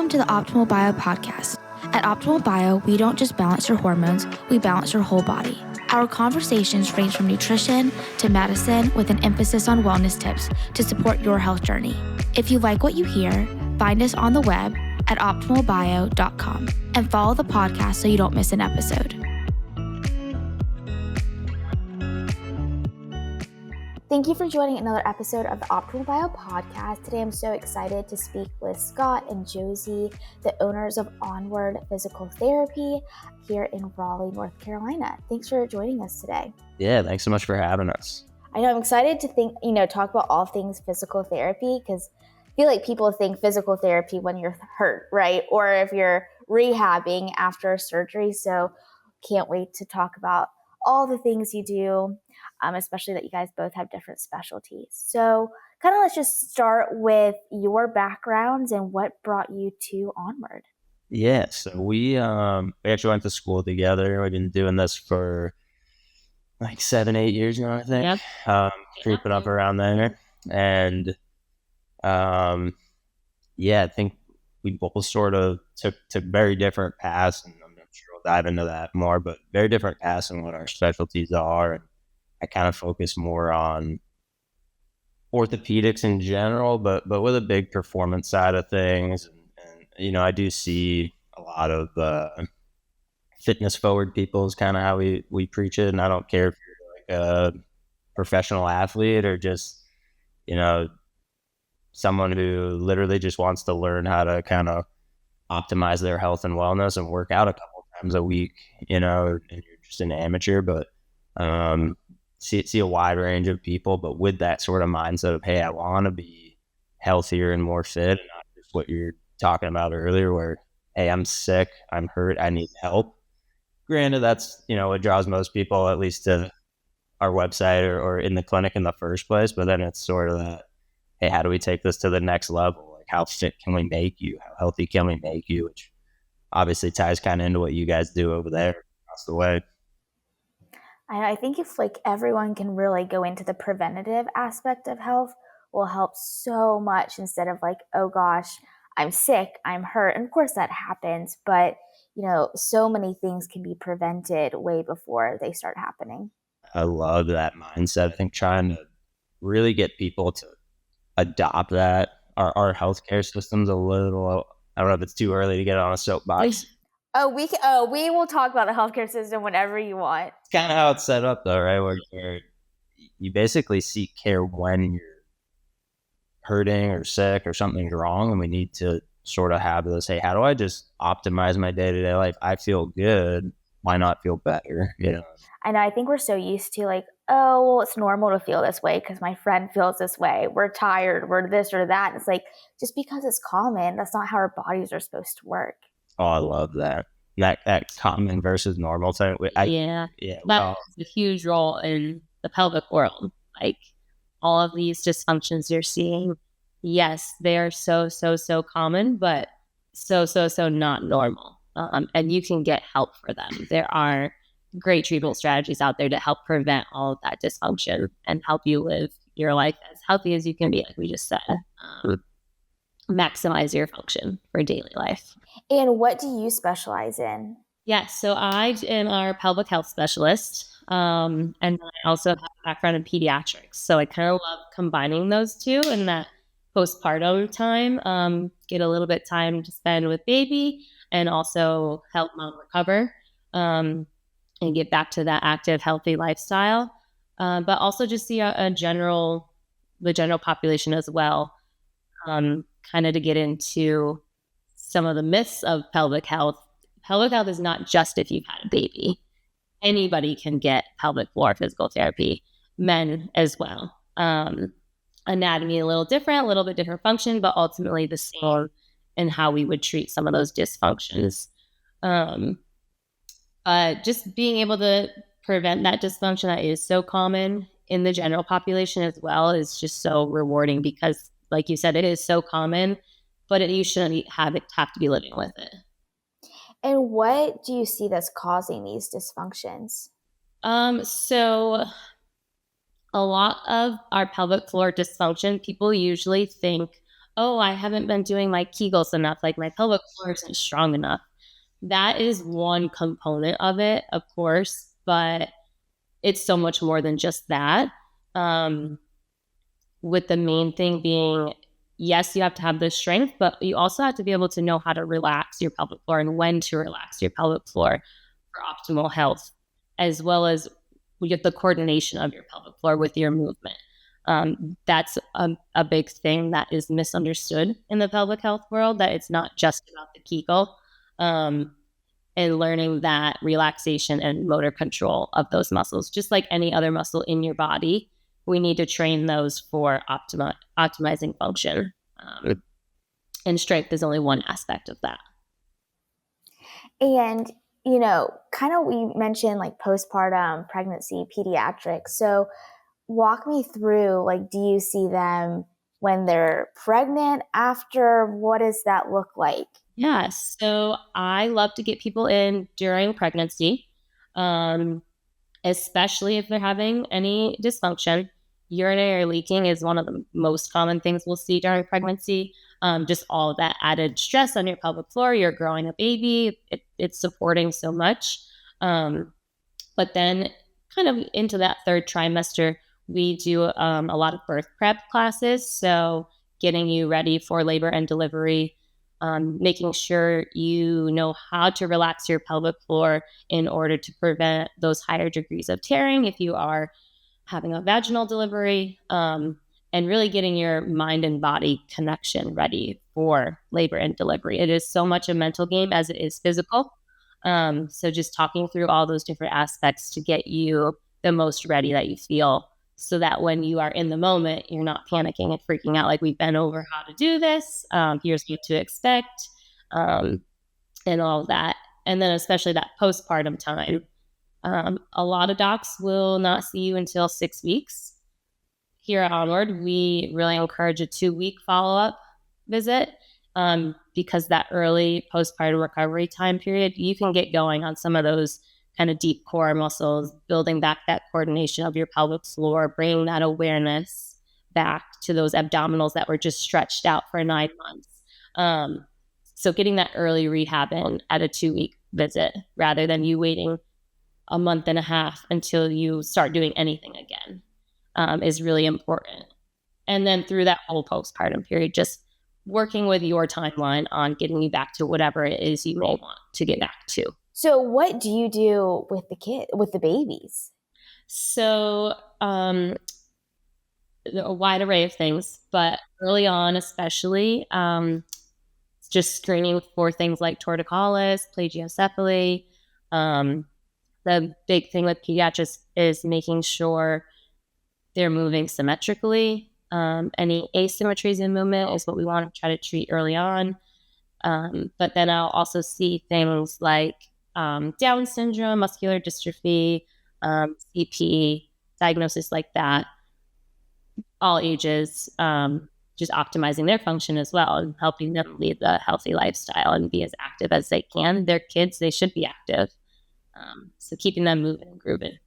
Welcome to the Optimal Bio podcast. At Optimal Bio, we don't just balance your hormones, we balance your whole body. Our conversations range from nutrition to medicine with an emphasis on wellness tips to support your health journey. If you like what you hear, find us on the web at optimalbio.com and follow the podcast so you don't miss an episode. Thank you for joining another episode of the Optimal Bio podcast. Today I'm so excited to speak with Scott and Josie, the owners of Onward Physical Therapy here in Raleigh, North Carolina. Thanks for joining us today. Yeah, thanks so much for having us. I know I'm excited to talk about all things physical therapy because I feel like people think physical therapy when you're hurt, right? Or if you're rehabbing after surgery. So can't wait to talk about all the things you do. Especially that you guys both have different specialties. So let's just start with your backgrounds and what brought you to Onward. Yeah, so we actually went to school together. We've been doing this for like 7-8 years now, I think. Yep. Creeping up around there. And I think we both sort of took very different paths, and I'm sure we'll dive into that more, but very different paths in what our specialties are. And I kind of focus more on orthopedics in general, but with a big performance side of things. And I do see a lot of fitness forward people is kind of how we preach it. And I don't care if you're like a professional athlete or just, someone who literally just wants to learn how to kind of optimize their health and wellness and work out a couple times a week, and you're just an amateur, but see a wide range of people, but with that sort of mindset of, hey, I want to be healthier and more fit, and not just what you're talking about earlier where, hey, I'm sick, I'm hurt, I need help. Granted, that's, what draws most people at least to our website or in the clinic in the first place, but then it's sort of that, hey, how do we take this to the next level? Like, how fit can we make you? How healthy can we make you? Which obviously ties kind of into what you guys do over there across the way. I think if everyone can really go into the preventative aspect of health will help so much instead of oh gosh, I'm sick, I'm hurt. And of course that happens, but so many things can be prevented way before they start happening. I love that mindset. I think trying to really get people to adopt that. Our healthcare system's a little, I don't know if it's too early to get on a soapbox. We will talk about the healthcare system whenever you want. It's kind of how it's set up though, right? Where you basically seek care when you're hurting or sick or something's wrong, and we need to sort of have this, hey, how do I just optimize my day-to-day life? I feel good. Why not feel better? I know. I think we're so used to it's normal to feel this way because my friend feels this way. We're tired. We're this or that. It's just because it's common, that's not how our bodies are supposed to work. Oh, I love that. That common versus normal thing. That's a huge role in the pelvic world. All of these dysfunctions you're seeing, yes, they are so common, but so not normal. And you can get help for them. There are great treatment strategies out there to help prevent all of that dysfunction and help you live your life as healthy as you can be, like we just said. Maximize your function for daily life. And what do you specialize in? Yes, so I am our pelvic health specialist, and I also have a background in pediatrics. So I kind of love combining those two in that postpartum time, get a little bit time to spend with baby and also help mom recover and get back to that active, healthy lifestyle, but also just see the general population as well. Kind of to get into some of the myths of pelvic health. Pelvic health is not just if you've had a baby. Anybody can get pelvic floor physical therapy, men as well. Anatomy a little bit different function, but ultimately the same in how we would treat some of those dysfunctions. Just being able to prevent that dysfunction that is so common in the general population as well is just so rewarding because, like you said, it is so common, but you shouldn't have to be living with it. And what do you see that's causing these dysfunctions? So a lot of our pelvic floor dysfunction, people usually think, oh, I haven't been doing my Kegels enough, like my pelvic floor isn't strong enough. That is one component of it, of course, but it's so much more than just that. With the main thing being, yes, you have to have the strength, but you also have to be able to know how to relax your pelvic floor and when to relax your pelvic floor for optimal health, as well as we get the coordination of your pelvic floor with your movement. That's a big thing that is misunderstood in the pelvic health world, that it's not just about the Kegel, and learning that relaxation and motor control of those muscles, just like any other muscle in your body, we need to train those for optimizing function. And strength is only one aspect of that. And, kind of we mentioned like postpartum pregnancy, pediatrics. So walk me through, like, do you see them when they're pregnant, after? What does that look like? Yeah, so I love to get people in during pregnancy, especially if they're having any dysfunction. Urinary leaking is one of the most common things we'll see during pregnancy. Just all of that added stress on your pelvic floor. You're growing a baby. It's supporting so much. But then kind of into that third trimester, we do a lot of birth prep classes. So getting you ready for labor and delivery, making sure you know how to relax your pelvic floor in order to prevent those higher degrees of tearing if you are having a vaginal delivery, and really getting your mind and body connection ready for labor and delivery. It is so much a mental game as it is physical. So just talking through all those different aspects to get you the most ready that you feel, so that when you are in the moment, you're not panicking and freaking out, like, we've been over how to do this, here's what to expect, and all of that. And then especially that postpartum time. A lot of docs will not see you until 6 weeks. Here at Onward, we really encourage a 2-week follow-up visit, because that early postpartum recovery time period, you can get going on some of those kind of deep core muscles, building back that coordination of your pelvic floor, bringing that awareness back to those abdominals that were just stretched out for 9 months. So getting that early rehab in at a 2-week visit, rather than you waiting a month and a half until you start doing anything again, is really important. And then through that whole postpartum period, just working with your timeline on getting you back to whatever it is you may want to get back to. So what do you do with the babies? So a wide array of things, but early on, especially, just screening for things like torticollis, plagiocephaly. The big thing with pediatrics is making sure they're moving symmetrically. Any asymmetries in movement is what we want to try to treat early on. But then I'll also see things like Down syndrome, muscular dystrophy, CP, diagnosis like that, all ages, just optimizing their function as well and helping them lead a healthy lifestyle and be as active as they can. They're kids, they should be active. So keeping them moving and grooving.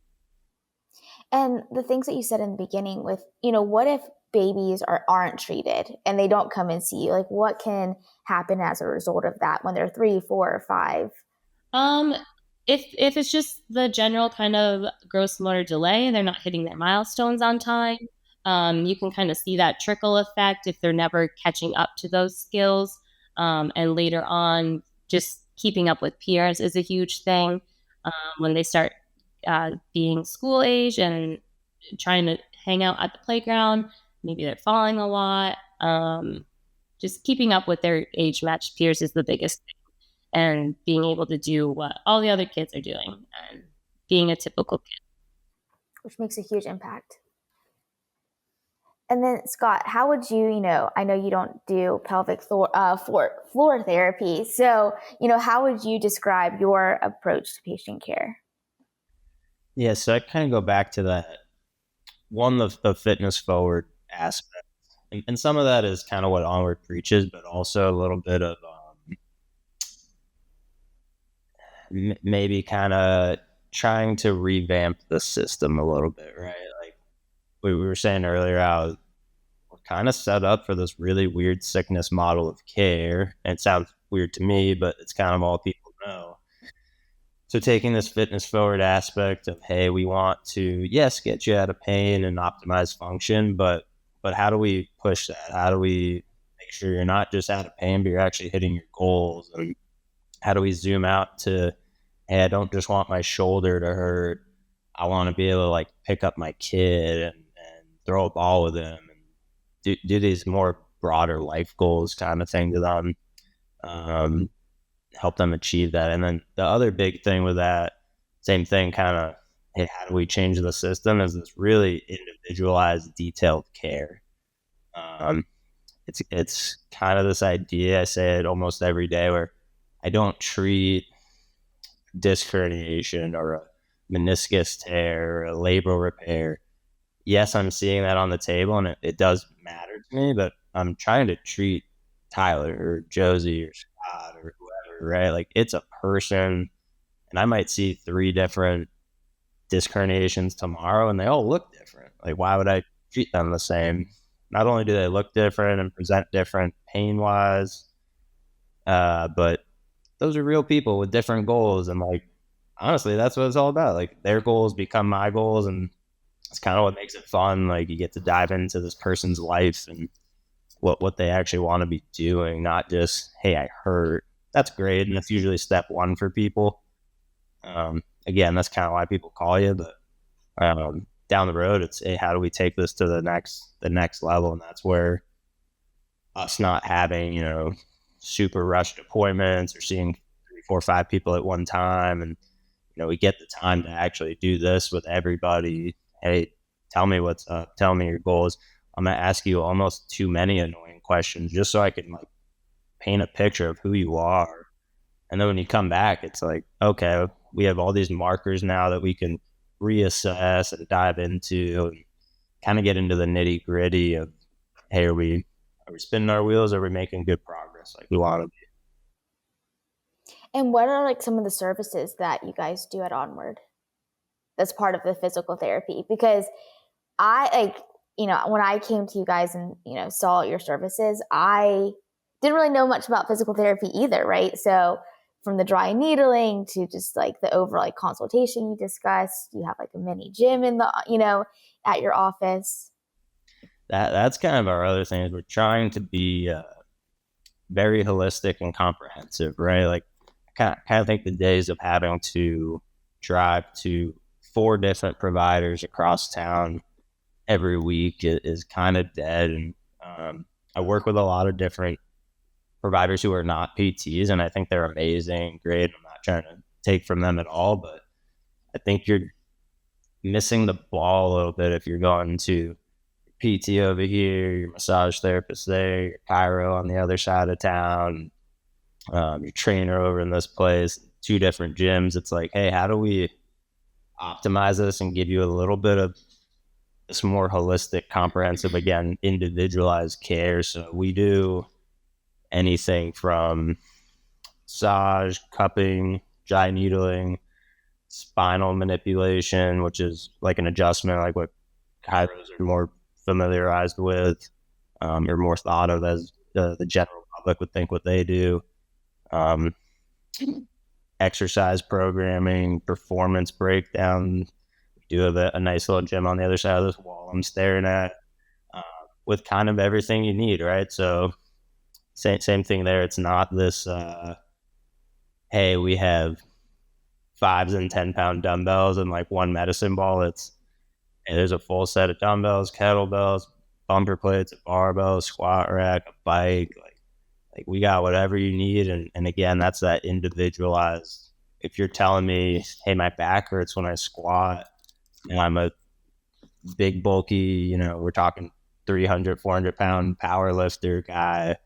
And the things that you said in the beginning with, what if babies aren't treated and they don't come and see you? Like, what can happen as a result of that when they're 3, 4, or 5? If it's just the general kind of gross motor delay and they're not hitting their milestones on time, you can kind of see that trickle effect if they're never catching up to those skills. And later on, just keeping up with peers is a huge thing. When they start being school age and trying to hang out at the playground, maybe they're falling a lot. Just keeping up with their age matched peers is the biggest thing. And being able to do what all the other kids are doing and being a typical kid. Which makes a huge impact. And then, Scott, how would you, I know you don't do pelvic floor therapy. So, how would you describe your approach to patient care? Yeah, so I kind of go back to that one, the fitness forward aspect. And some of that is kind of what Onward preaches, but also a little bit of maybe kind of trying to revamp the system a little bit, right? Like we were saying earlier, how kind of set up for this really weird sickness model of care. And it sounds weird to me, but it's kind of all people know. So taking this fitness forward aspect of, hey, we want to, yes, get you out of pain and optimize function, but how do we push that? How do we make sure you're not just out of pain, but you're actually hitting your goals? And how do we zoom out to, hey, I don't just want my shoulder to hurt. I want to be able to like pick up my kid and throw a ball with him and do these more broader life goals kind of thing to them. Help them achieve that. And then the other big thing with that, same thing, kind of, hey, how do we change the system, is this really individualized, detailed care. It's kind of this idea, I say it almost every day, where I don't treat disc herniation or a meniscus tear or a labral repair. Yes, I'm seeing that on the table and it does matter to me, but I'm trying to treat Tyler or Josie or Scott or whoever, right? Like, it's a person, and I might see 3 different disc herniations tomorrow and they all look different. Like, why would I treat them the same? Not only do they look different and present different pain wise, but those are real people with different goals. And like, honestly, that's what it's all about. Like, their goals become my goals, and it's kind of what makes it fun. Like, you get to dive into this person's life and what they actually want to be doing, not just, hey, I hurt. That's great, and that's usually step one for people. Again, that's kind of why people call you, but down the road, it's, hey, how do we take this to the next level? And that's where us not having, super rushed appointments or seeing 3, 4, 5 people at one time, and we get the time to actually do this with everybody. Hey, tell me what's up, tell me your goals. I'm going to ask you almost too many annoying questions just so I can like paint a picture of who you are. And then when you come back, it's like, okay, we have all these markers now that we can reassess and dive into and kind of get into the nitty gritty of, hey, are we spinning our wheels? Are we making good progress like we want to be? And what are like some of the services that you guys do at Onward that's part of the physical therapy? Because I when I came to you guys and, saw your services, I didn't really know much about physical therapy either, right? So from the dry needling to just like the overall like consultation you discussed, you have like a mini gym in the, at your office. That's kind of our other thing, is we're trying to be very holistic and comprehensive, right? Like, I kind of think the days of having to drive to 4 different providers across town every week is kind of dead. And I work with a lot of different providers who are not PTs, and I think they're amazing, great. I'm not trying to take from them at all, but I think you're missing the ball a little bit if you're going to PT over here, your massage therapist there, your chiro on the other side of town, your trainer over in this place, 2 different gyms. It's like, hey, how do we optimize this and give you a little bit of this more holistic, comprehensive, again, individualized care? So we do anything from massage, cupping, dry needling, spinal manipulation, which is like an adjustment, like what chiros are more familiarized with, or more thought of as the general public would think what they do. Exercise programming, performance breakdown. We do have a nice little gym on the other side of this wall I'm staring at, with kind of everything you need, right? So same thing there. It's not this, hey, we have 5s and 10-pound dumbbells and like 1 medicine ball. It's, hey, there's a full set of dumbbells, kettlebells, bumper plates, a barbell, squat rack, a bike. Like we got whatever you need. And again, that's that individualized. If you're telling me, hey, my back hurts when I squat, and I'm a big, bulky, we're talking 300, 400-pound power lifter guy,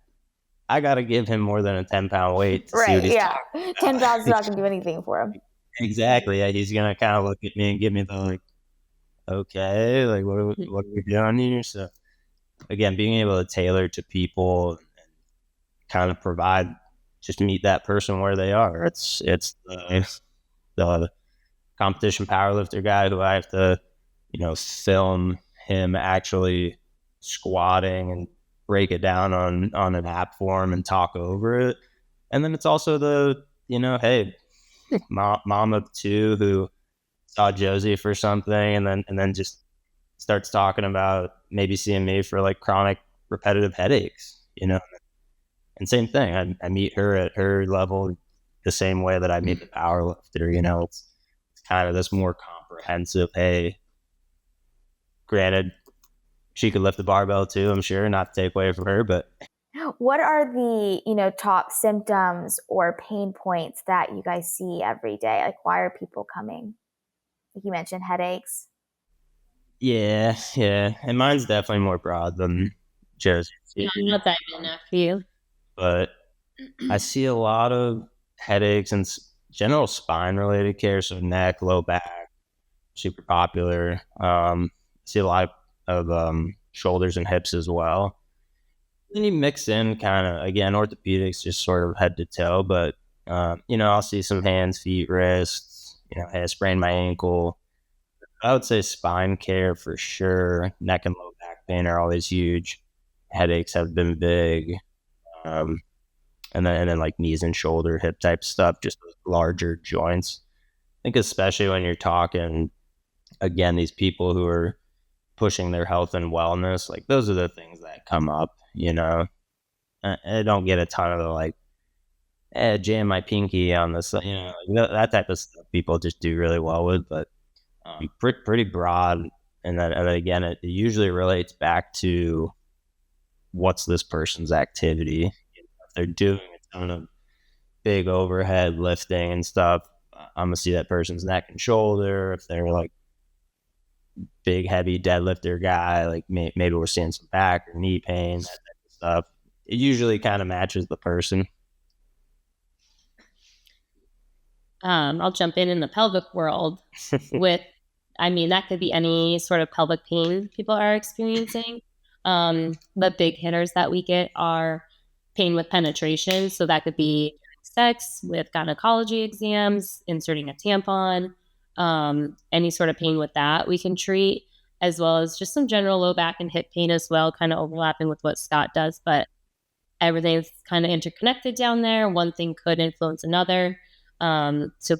I got to give him more than a 10-pound weight to see what he's talking about. 10 pounds is not going to do anything for him. Exactly. Yeah, he's going to kind of look at me and give me the like, okay, like what are we doing here? So again, being able to tailor to people and kind of provide, just meet that person where they are. It's the competition powerlifter guy who I have to, film him actually squatting and break it down on an app form and talk over it. And then it's also the, hey, mom of two who saw Josie for something and then just starts talking about maybe seeing me for like chronic repetitive headaches, and same thing. I meet her at her level the same way that I meet the power lifter, it's kind of this more comprehensive, hey, granted, she could lift the barbell too, I'm sure, not to take away from her, but what are the, top symptoms or pain points that you guys see every day? Like, why are people coming? Like you mentioned, headaches. Yeah. And mine's definitely more broad than Josie's. I'm not that good enough for you. But I see a lot of headaches and general spine-related care, so neck, low back, super popular. See a lot of shoulders and hips as well. Then you mix in kind of, again, orthopedics, just sort of head to toe, but, I'll see some hands, feet, wrists, hey, I sprained my ankle. I would say spine care for sure. Neck and low back pain are always huge. Headaches have been big. And then like knees and shoulder, hip type stuff, just larger joints. I think especially when you're talking, again, these people who are pushing their health and wellness, like those are the things that come up, I don't get a ton of the like, jam my pinky on this, like that type of stuff people just do really well with, but pretty broad. And then again, it usually relates back to what's this person's activity. If they're doing a ton of big overhead lifting and stuff, I'm gonna see that person's neck and shoulder. If they're like big heavy deadlifter guy, like maybe we're seeing some back or knee pain, that type of stuff. It usually kind of matches the person. I'll jump in the pelvic world with, that could be any sort of pelvic pain people are experiencing. The big hitters that we get are pain with penetration. So that could be sex, with gynecology exams, inserting a tampon, any sort of pain with that we can treat, as well as just some general low back and hip pain as well, kind of overlapping with what Scott does. But everything's kind of interconnected down there. One thing could influence another. So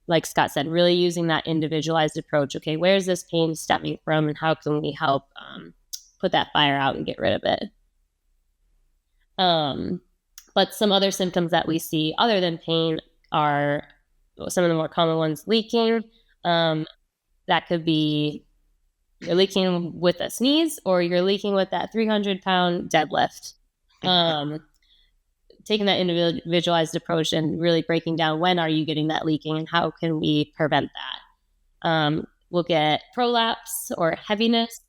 like Scott said, really using that individualized approach. Okay, where's this pain stemming from and how can we help put that fire out and get rid of it? But some other symptoms that we see other than pain are some of the more common ones: leaking. That could be you're leaking with a sneeze or you're leaking with that 300-pound deadlift. Taking that individualized approach and really breaking down when are you getting that leaking and how can we prevent that. We'll get prolapse or heaviness.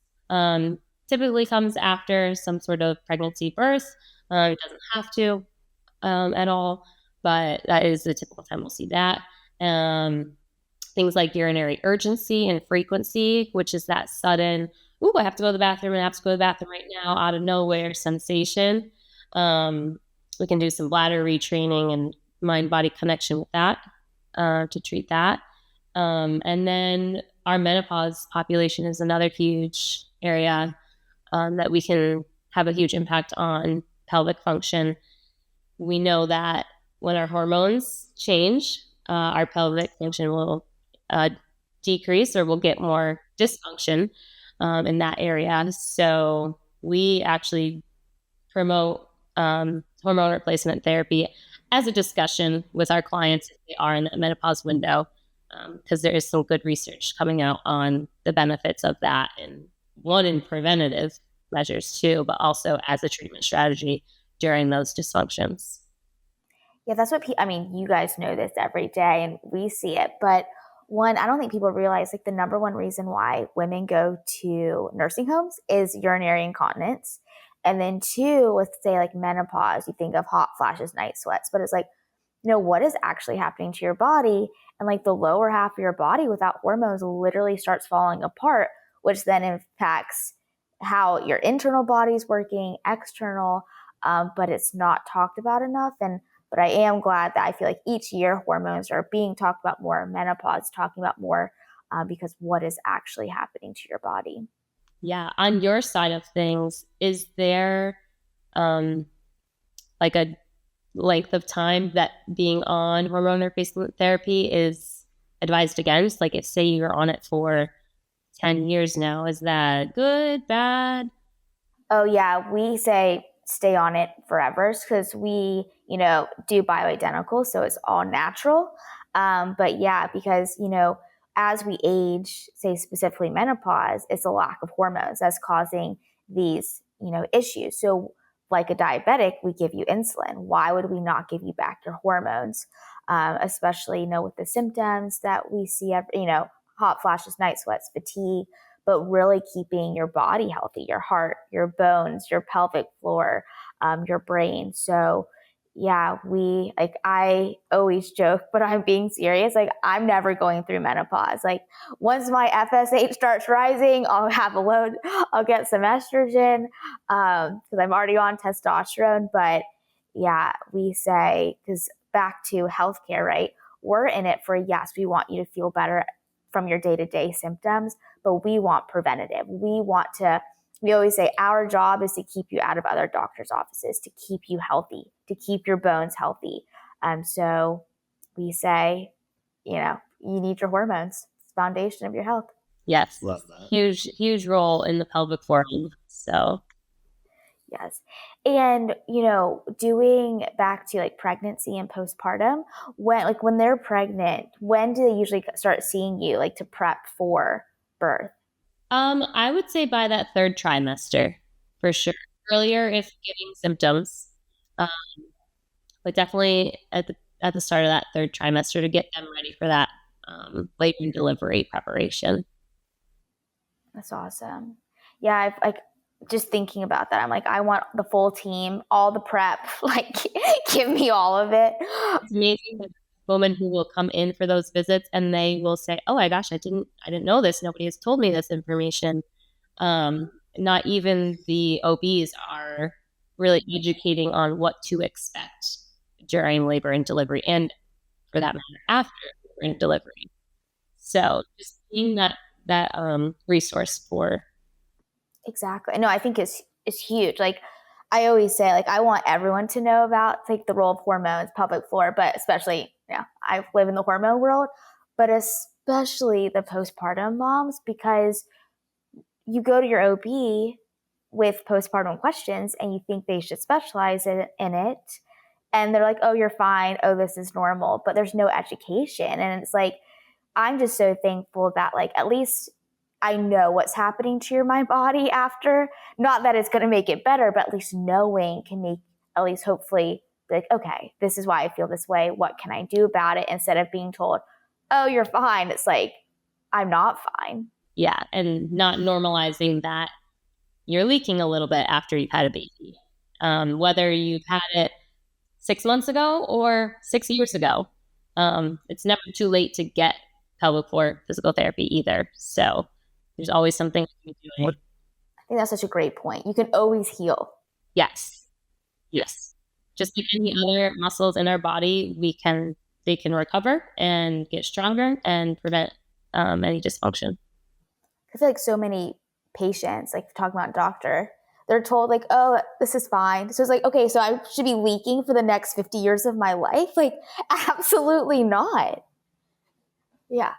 Typically comes after some sort of pregnancy, birth. It doesn't have to at all, but that is the typical time we'll see that. Things like urinary urgency and frequency, which is that sudden, ooh, I have to go to the bathroom and I have to go to the bathroom right now, out of nowhere sensation. We can do some bladder retraining and mind-body connection with that to treat that. And then our menopause population is another huge area that we can have a huge impact on pelvic function. We know that when our hormones change, our pelvic function will decrease or we'll get more dysfunction in that area. So we actually promote hormone replacement therapy as a discussion with our clients if they are in the menopause window, because there is some good research coming out on the benefits of that, and one in preventative measures too, but also as a treatment strategy during those dysfunctions. Yeah, that's what you guys know this every day and we see it, but one, I don't think people realize like the number one reason why women go to nursing homes is urinary incontinence. And then two, with say like menopause, you think of hot flashes, night sweats, but it's like, what is actually happening to your body? And like the lower half of your body without hormones literally starts falling apart, which then impacts how your internal body's working, external, but it's not talked about enough. But I am glad that I feel like each year hormones are being talked about more, menopause talking about more, because what is actually happening to your body. Yeah. On your side of things, is there like a length of time that being on hormone replacement therapy is advised against? Like if say you're on it for 10 years now, is that good, bad? Oh yeah, we say stay on it forever because we, do bioidentical, so it's all natural. But yeah, because as we age, say specifically menopause, it's a lack of hormones that's causing these, issues. So like a diabetic, we give you insulin. Why would we not give you back your hormones? Especially, with the symptoms that we see, hot flashes, night sweats, fatigue, but really keeping your body healthy, your heart, your bones, your pelvic floor, your brain. So yeah, I always joke, but I'm being serious. Like I'm never going through menopause. Like once my FSH starts rising, I'll have a load, I'll get some estrogen, because I'm already on testosterone. But yeah, we say, because back to healthcare, right? We're in it for, yes, we want you to feel better from your day-to-day symptoms, but we want preventative. We always say our job is to keep you out of other doctors' offices, to keep you healthy, to keep your bones healthy. So we say, you need your hormones. It's the foundation of your health. Yes. Love that. Huge role in the pelvic floor. So yes. And, doing back to like pregnancy and postpartum, when they're pregnant, when do they usually start seeing you like to prep for birth? I would say by that third trimester, for sure. Earlier if giving symptoms, but definitely at the start of that third trimester to get them ready for that labor and delivery preparation. That's awesome. Yeah, I've just thinking about that. I'm like, I want the full team, all the prep, like give me all of it. It's amazing the women who will come in for those visits and they will say, oh my gosh, I didn't know this. Nobody has told me this information. Not even the OBs are really educating on what to expect during labor and delivery, and for that matter, after labor and delivery. So just being that resource for. Exactly. No, I think it's huge. Like I always say, like I want everyone to know about like the role of hormones, pelvic floor, but especially, I live in the hormone world, but especially the postpartum moms, because you go to your OB with postpartum questions and you think they should specialize in it. And they're like, oh, you're fine. Oh, this is normal. But there's no education. And it's like, I'm just so thankful that like at least I know what's happening to my body after. Not that it's going to make it better, but at least knowing can make, at least hopefully, like, okay, this is why I feel this way. What can I do about it? Instead of being told, oh, you're fine. It's like, I'm not fine. Yeah, and not normalizing that you're leaking a little bit after you've had a baby. Whether you've had it 6 months ago or 6 years ago, it's never too late to get pelvic floor physical therapy either. So there's always something to be doing. I think that's such a great point. You can always heal. Yes. Just like any other muscles in our body, they can recover and get stronger and prevent any dysfunction. I feel like so many patients, like talking about doctor, they're told like, oh, this is fine. So it's like, okay, so I should be leaking for the next 50 years of my life? Like, absolutely not. Yeah.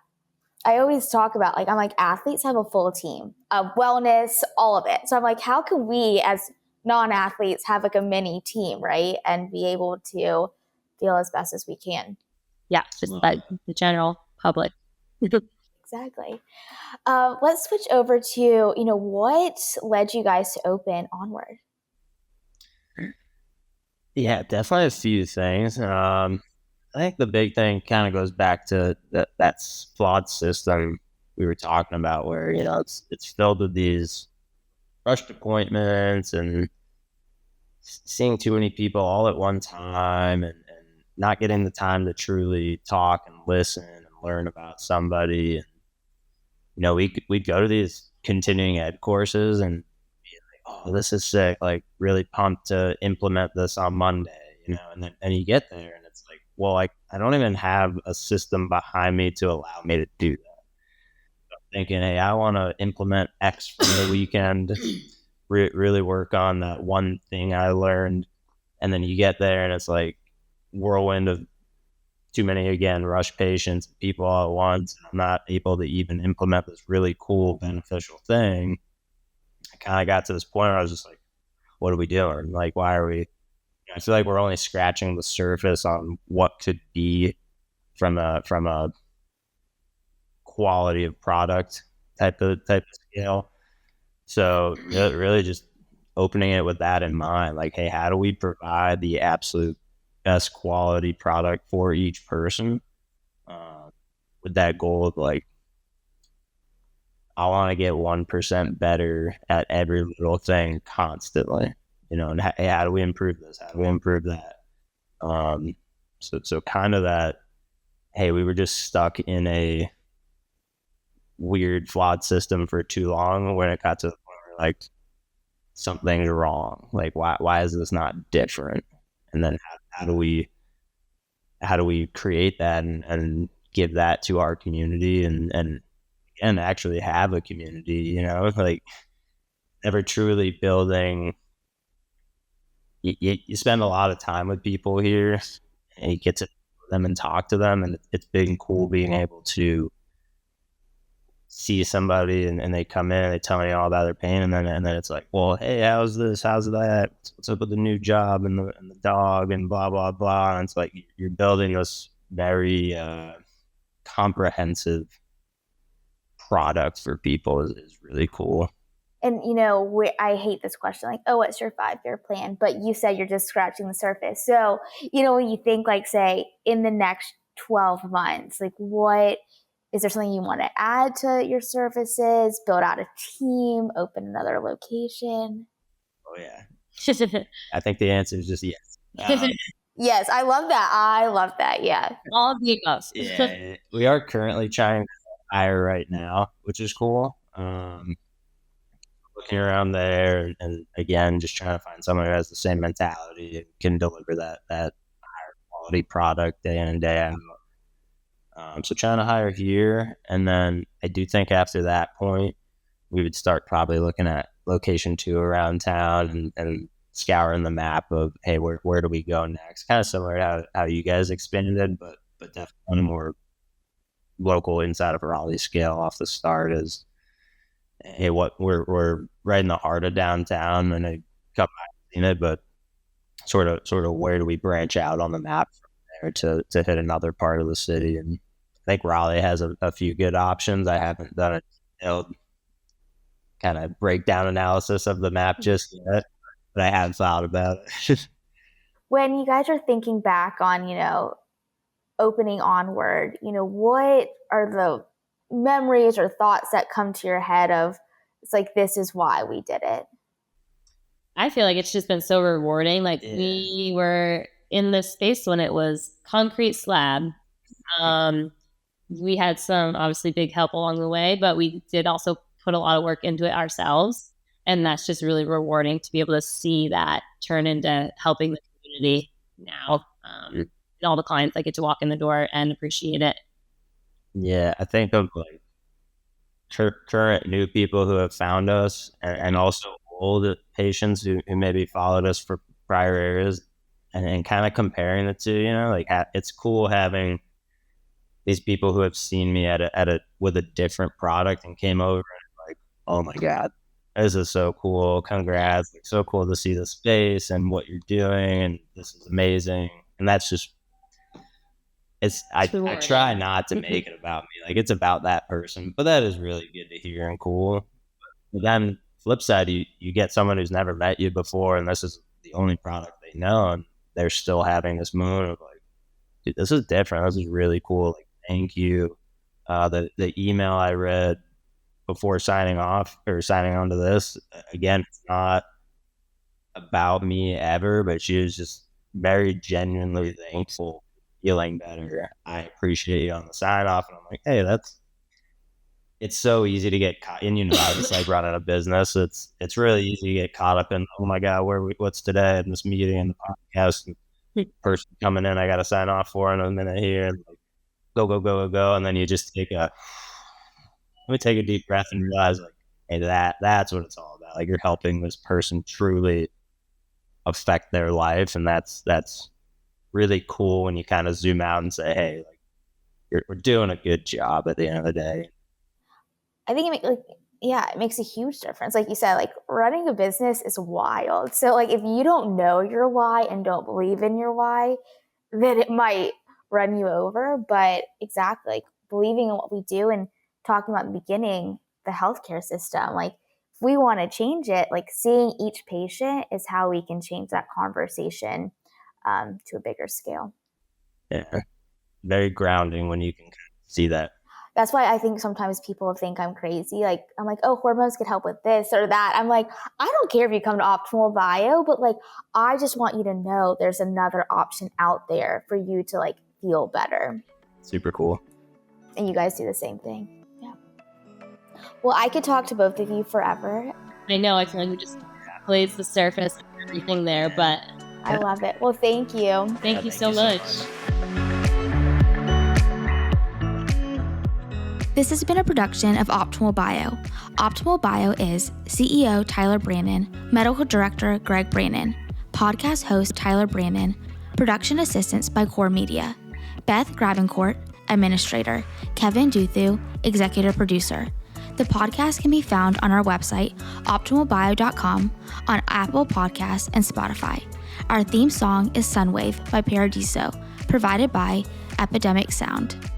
I always talk about I'm like, athletes have a full team of wellness, all of it. So I'm like, how can we as non-athletes have like a mini team, right? And be able to deal as best as we can. Yeah, just like the general public. Exactly. Let's switch over to, what led you guys to open Onward? Yeah, definitely a few things. I think the big thing kind of goes back to that flawed system we were talking about, where it's filled with these rushed appointments and seeing too many people all at one time, and not getting the time to truly talk and listen and learn about somebody. And we'd go to these continuing ed courses and be like, oh, this is sick, like really pumped to implement this on Monday, and you get there and it's like, well, I don't even have a system behind me to allow me to do that. thinking, hey, I want to implement X from the weekend, really work on that one thing I learned. And then you get there and it's like whirlwind of too many, again, rush patients, people all at once. I'm not able to even implement this really cool, beneficial thing. I kind of got to this point where I was just like, what are we doing? Like, why are we? I feel like we're only scratching the surface on what could be from a quality of product type of scale. So really just opening it with that in mind, like, hey, how do we provide the absolute best quality product for each person, with that goal of like, I want to get 1% better at every little thing constantly, and hey, how do we improve this? How do we improve that? So kind of that, hey, we were just stuck in a weird flawed system for too long when it got to the point where like something's wrong. Like, why is this not different? And then how do we create that and give that to our community and actually have a community, like never truly building. You spend a lot of time with people here and you get to know them and talk to them, and it's been cool being able to see somebody and they come in and they tell me all about their pain, and then it's like, well, hey, how's this, how's that, what's up with the new job and the dog and blah blah blah. And it's like you're building this very comprehensive product for people is really cool. And I hate this question, like, oh, what's your 5-year plan? But you said you're just scratching the surface. So when you think, like, say in the next 12 months, like, what is there something you want to add to your services, build out a team, open another location? Oh, yeah. I think the answer is just yes. Yes, I love that. Yeah. All of the above. Yeah, we are currently trying to hire right now, which is cool. Looking around there and again, just trying to find someone who has the same mentality and can deliver that higher quality product day in and day out. So trying to hire here, and then I do think after that point, we would start probably looking at location 2 around town and scouring the map of, hey, where do we go next? Kind of similar to how you guys expanded, but definitely on a more local inside of Raleigh scale off the start is, hey, what we're right in the heart of downtown, and I come back seen it, but sort of where do we branch out on the map from there to hit another part of the city? And I think Raleigh has a few good options. I haven't done a detailed kind of breakdown analysis of the map just yet, but I have thought about it. When you guys are thinking back on, opening Onward, what are the memories or thoughts that come to your head of, it's like, this is why we did it? I feel like it's just been so rewarding. Like, we were in this space when it was concrete slab. We had some obviously big help along the way, but we did also put a lot of work into it ourselves. And that's just really rewarding to be able to see that turn into helping the community now. And all the clients that get to walk in the door and appreciate it. Yeah, I think of like current new people who have found us, and also old patients who maybe followed us for prior areas, and kind of comparing the two. Like, it's cool having these people who have seen me with a different product and came over and like, oh my God, this is so cool. Congrats. Like, so cool to see the space and what you're doing. And this is amazing. And that's just, I try not to make it about me. Like, it's about that person, but that is really good to hear and cool. But then flip side, you get someone who's never met you before, and this is the only product they know, and they're still having this mood of like, dude, this is different. This is really cool. Like, thank you. The email I read before signing off or signing on to this, again, it's not about me ever, but she was just very genuinely thankful, feeling better. I appreciate you on the sign off. And I'm like, hey, it's so easy to get caught in, it's like running a business. It's really easy to get caught up in, oh my God, what's today in this meeting and the podcast, and person coming in, I got to sign off for in a minute here, and like, go. And then you just take a let me take a deep breath and realize like, hey, that's what it's all about. Like you're helping this person truly affect their life. And that's really cool when you kind of zoom out and say, hey, like we're doing a good job at the end of the day. I think it makes a huge difference. Like you said, like running a business is wild. So like if you don't know your why and don't believe in your why, then it might run you over. But exactly, like believing in what we do and talking about in the beginning, the healthcare system, like if we want to change it, like seeing each patient is how we can change that conversation to a bigger scale. Yeah. Very grounding when you can see that. That's why I think sometimes people think I'm crazy. Like, I'm like, oh, hormones could help with this or that. I'm like, I don't care if you come to Optimal Bio, but like, I just want you to know there's another option out there for you to like feel better. Super cool. And you guys do the same thing. Yeah. Well, I could talk to both of you forever. I know. I feel like we just blazed the surface of everything there, but I love it. Well, thank you. Thank you so much. This has been a production of Optimal Bio. Optimal Bio is CEO Tyler Brannon, Medical Director Greg Brannon, podcast host Tyler Brannon, production assistance by Core Media, Beth Gravencourt, Administrator, Kevin Duthu, Executive Producer. The podcast can be found on our website, optimalbio.com, on Apple Podcasts and Spotify. Our theme song is Sunwave by Paradiso, provided by Epidemic Sound.